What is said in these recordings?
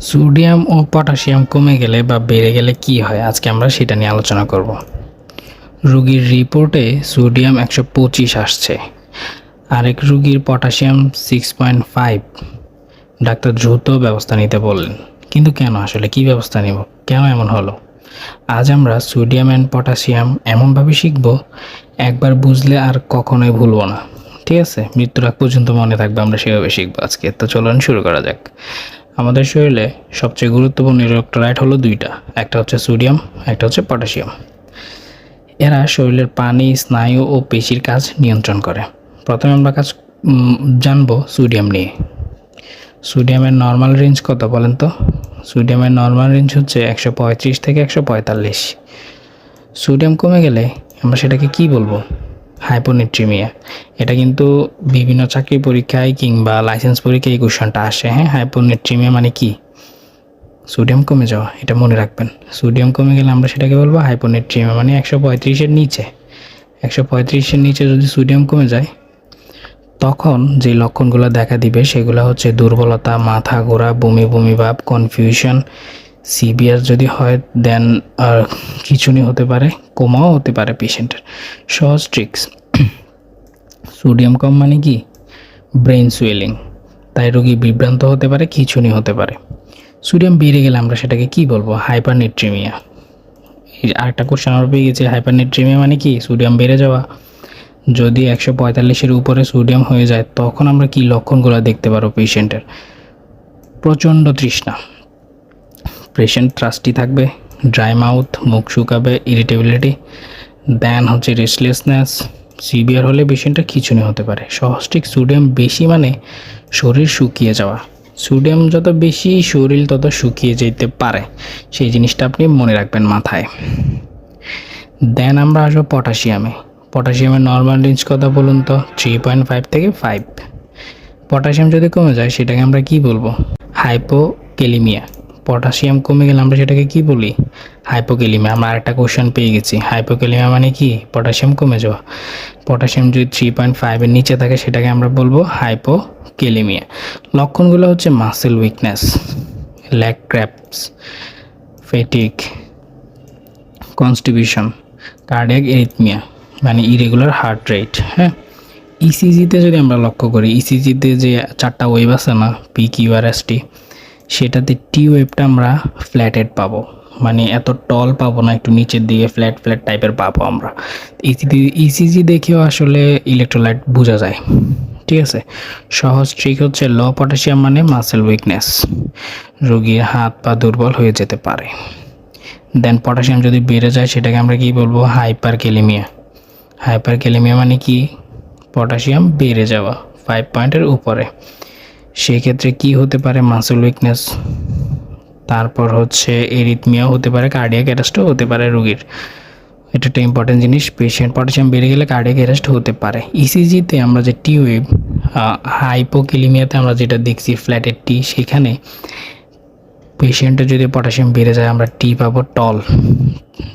Sodium ও potassium কমে গেলে বা বেড়ে গেলে কি হয়, আজকে আমরা সেটা নিয়ে আলোচনা করব। রোগীর রিপোর্টে সোডিয়াম 125 আসছে, আরেক রোগীর পটাশিয়াম 6.5। ডাক্তার দ্রুত ব্যবস্থা নিতে বললেন, কিন্তু কেন, আসলে কি ব্যবস্থা নেব, কেন এমন হলো? আজ আমরা সোডিয়াম অ্যান্ড পটাশিয়াম এমনভাবে শিখব, একবার বুঝলে আর কখনোই ভুলবো না। ঠিক আছে, মৃত্যুর আগ পর্যন্ত মনে থাকবে, আমরা সেভাবে শিখবো আজকে। তো চলুন শুরু করা যাক। আমাদের শরীরে সবচেয়ে গুরুত্বপূর্ণ ইলেকট্রোলাইট হলো দুইটা, একটা হচ্ছে সোডিয়াম, একটা হচ্ছে পটাশিয়াম। এরা শরীরের পানি, স্নায়ু ও পেশির কাজ নিয়ন্ত্রণ করে। প্রথমে আমরা জানবো সোডিয়াম নিয়ে। সোডিয়ামের নর্মাল রেঞ্জ কত বলেন তো? সোডিয়ামের নর্মাল রেঞ্জ হচ্ছে 135 থেকে 145। সোডিয়াম কমে গেলে আমরা সেটাকে কি বলবো? হাইপোনেট্রিমিয়া। এটা কিন্তু বিভিন্ন চাকরি পরীক্ষায় কিংবা লাইসেন্স পরীক্ষায় এই কোশ্চেনটা আসে। হাইপোনেট্রিমিয়া মানে কি? সোডিয়াম কমে যাওয়া, এটা মনে রাখবেন। সোডিয়াম কমে গেলে আমরা সেটাকে বলবো হাইপোনেট্রিমিয়া, মানে 135-এর নিচে। 135-এর নিচে যদি সোডিয়াম কমে যায়, তখন যে লক্ষণগুলো দেখা দিবে সেগুলো হচ্ছে দুর্বলতা, মাথা ঘোরা, বমি বমি ভাব, কনফিউশন। সিভিয়ার যদি হয় দেন খিঁচুনি হতে পারে, কোমাও হতে পারে পেশেন্টের। সহজ ট্রিক্স: সোডিয়াম কম মানে কি? ব্রেন সুয়েলিং, তাই রোগী বিভ্রান্ত হতে পারে, খিঁচুনি হতে পারে। সোডিয়াম বেড়ে গেলে আমরা সেটাকে কি বলবো? হাইপারনেট্রিমিয়া। আরেকটা কোশ্চেন আমরা পেয়ে গেছি, হাইপারনেট্রিমিয়া মানে কি? সোডিয়াম বেড়ে যাওয়া। যদি 145-এর উপরে সোডিয়াম হয়ে যায়, তখন আমরা কি লক্ষণগুলো দেখতে পারো পেশেন্টের? প্রচণ্ড তৃষ্ণা, পেশেন্ট থ্রাস্টি থাকবে, ড্রাই মাউথ, মুখ শুকাবে, ইরিটেবিলিটি, দেন হচ্ছে রেস্টলেসনেস। সিভিয়ার হলে পেশেন্টের খিঁচুনি হতে পারে। সহজ ঠিক, সোডিয়াম বেশি মানে শরীর শুকিয়ে যাওয়া। সোডিয়াম যত বেশি, শরীর তত শুকিয়ে যেতে পারে, সেই জিনিসটা আপনি মনে রাখবেন মাথায়। দেন আমরা আসবো পটাশিয়ামে। পটাশিয়ামের নর্মাল রেঞ্জ কথা বলুন তো? 3.5 থেকে 5। পটাশিয়াম যদি কমে যায় সেটাকে আমরা কি বলবো? হাইপোক্যালিমিয়া। পটাশিয়াম কমে গেলে আমরা সেটাকে কি বলি? হাইপোক্যালিমিয়া। আমরা আরেকটা কোশ্চেন পেয়ে গেছি, হাইপোক্যালিমিয়া মানে কি? পটাশিয়াম কমে যাওয়া। পটাশিয়াম যদি 3.5-এর নিচে থাকে সেটাকে আমরা বলবো হাইপোক্যালিমিয়া। লক্ষণগুলো হচ্ছে muscle weakness, leg cramps, fatigue, constipation, cardiac arrhythmia মানে ইরেগুলার হার্ট রেট। ইসিজিতে যদি আমরা লক্ষ্য করি, ইসিজিতে যে 4টা ওয়েভ আছে না, P Q R S T, সেটাতে টি ওয়েভটা আমরা ফ্ল্যাটেড পাবো, মানে এত টল পাবো না, একটু নিচের দিকে ফ্ল্যাট ফ্ল্যাট টাইপের পাবো আমরা। ইসিজি দেখেও আসলে ইলেকট্রোলাইট বোঝা যায়। ঠিক আছে, সহজ ট্রিক হচ্ছে লো পটাশিয়াম মানে মাসেল উইকনেস, রোগীর হাত পা দুর্বল হয়ে যেতে পারে। দেন পটাশিয়াম যদি বেড়ে যায় সেটাকে আমরা কি বলবো? হাইপারক্যালিমিয়া। হাইপারক্যালিমিয়া মানে কি? পটাশিয়াম বেড়ে যাওয়া 5 পয়েন্টের উপরে। সেক্ষেত্রে কি হতে পারে? মাসল উইকনেস, তারপর হচ্ছে এরিথমিয়াও হতে পারে, কার্ডিয়াক অ্যারেস্টও হতে পারে রোগীর। এটা একটা ইম্পর্টেন্ট জিনিস, পেশেন্ট পটাশিয়াম বেড়ে গেলে কার্ডিয়াক অ্যারেস্ট হতে পারে। ইসিজিতে আমরা যে টি ওয়েভ, হাইপোক্যালিমিয়াতে আমরা যেটা দেখছি ফ্ল্যাটের টি, সেখানে পেশেন্টের যদি পটাশিয়াম বেড়ে যায় আমরা টি পাবো টল।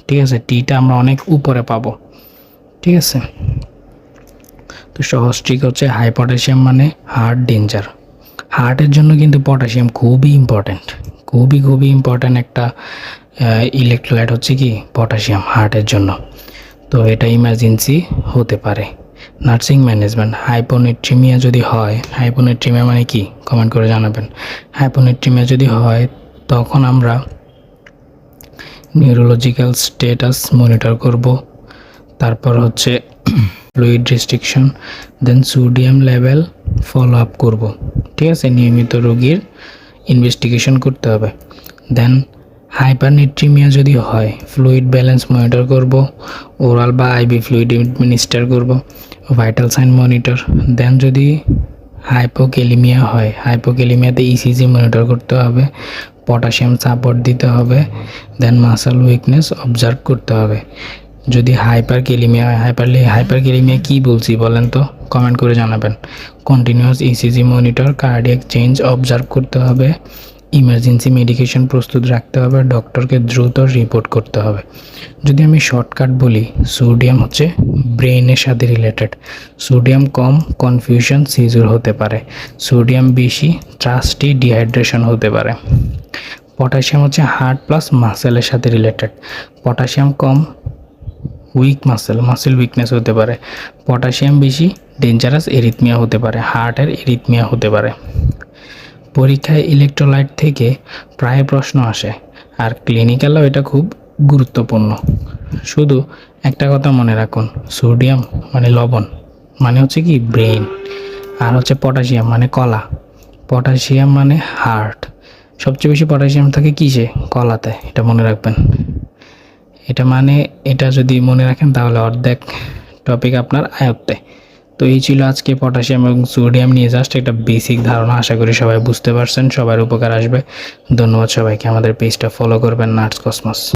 ঠিক আছে, টিটা আমরা অনেক উপরে পাবো। ঠিক আছে, তো সহজ ট্রিক হচ্ছে হাই পটাশিয়াম মানে হার্ট ডেঞ্জার। হার্টের জন্য কিন্তু পটাশিয়াম খুবই ইম্পর্ট্যান্ট, খুবই খুবই ইম্পর্ট্যান্ট একটা ইলেকট্রোলাইট হচ্ছে কি পটাশিয়াম হার্টের জন্য। তো এটা ইমার্জেন্সি হতে পারে। নার্সিং ম্যানেজমেন্ট, হাইপোনেট্রিমিয়া যদি হয়, হাইপোনেট্রিমিয়া মানে কি কমেন্ট করে জানাবেন। হাইপোনেট্রিমিয়া যদি হয় তখন আমরা নিউরোলজিক্যাল স্ট্যাটাস মনিটর করব, তারপর হচ্ছে ফ্লুইড রেস্ট্রিকশন, দেন সোডিয়াম লেভেল ফলো আপ করব। ঠিক আছে, নিয়মিত রোগীর ইনভেস্টিগেশন করতে হবে। দেন হাইপারনেট্রিমিয়া যদি হয় ফ্লুইড ব্যালেন্স মনিটর করব, ওরাল বা আইভি ফ্লুইড অ্যাডমিনিস্টার করব, ভাইটাল সাইন মনিটর। দেন যদি হাইপোক্যালিমিয়া হয়, হাইপোক্যালিমিয়াতে ইসিজি মনিটর করতে হবে, পটাশিয়াম সাপোর্ট দিতে হবে, দেন মাসল উইকনেস অবজার্ভ করতে হবে। যদি হাইপারক্যালিমিয়া হয়, হাইপারক্যালিমিয়া কী বলছি বলেন তো? কমেন্ট করে জানাবেন। Continuous ECG monitor, cardiac change observe করতে হবে, ইমার্জেন্সি মেডিকেশন প্রস্তুত রাখতে হবে, ডক্টরকে দ্রুত রিপোর্ট করতে হবে। যদি আমি শর্টকাট বলি, সোডিয়াম হচ্ছে ব্রেনের সাথে রিলেটেড। সোডিয়াম কম কনফিউশন সিজুর হতে পারে, সোডিয়াম বেশি ট্রাস্টি ডিহাইড্রেশন হতে পারে। পটাশিয়াম হচ্ছে হার্ট প্লাস মাসেলের সাথে রিলেটেড। পটাশিয়াম কম উইক মাসেল উইকনেস হতে পারে। পটাশিয়াম বেশি ডেঞ্জারাস এরিথমিয়া হতে পারে, হার্টের এরিথমিয়া হতে পারে। পরীক্ষায় ইলেকট্রোলাইট থেকে প্রায় প্রশ্ন আসে, আর ক্লিনিক্যালও এটা খুব গুরুত্বপূর্ণ। শুধু একটা কথা মনে রাখুন, সোডিয়াম মানে লবণ, মানে হচ্ছে কি ব্রেন, আর হচ্ছে পটাশিয়াম মানে কলা। পটাশিয়াম মানে হার্ট। সবচেয়ে বেশি পটাশিয়াম থাকে কিসে? কলাতে, এটা মনে রাখবেন। এটা যদি মনে রাখেন তাহলে অর্ধেক টপিক আপনার আয়ত্তে। তো এই ছিল আজকে পটাশিয়াম এবং সোডিয়াম নিয়ে জাস্ট একটা বেসিক ধারণা। আশা করি সবাই বুঝতে পারছেন, সবার উপকার আসবে। ধন্যবাদ সবাইকে। আমাদের পেজটা ফলো করবেন, নার্স কসমস।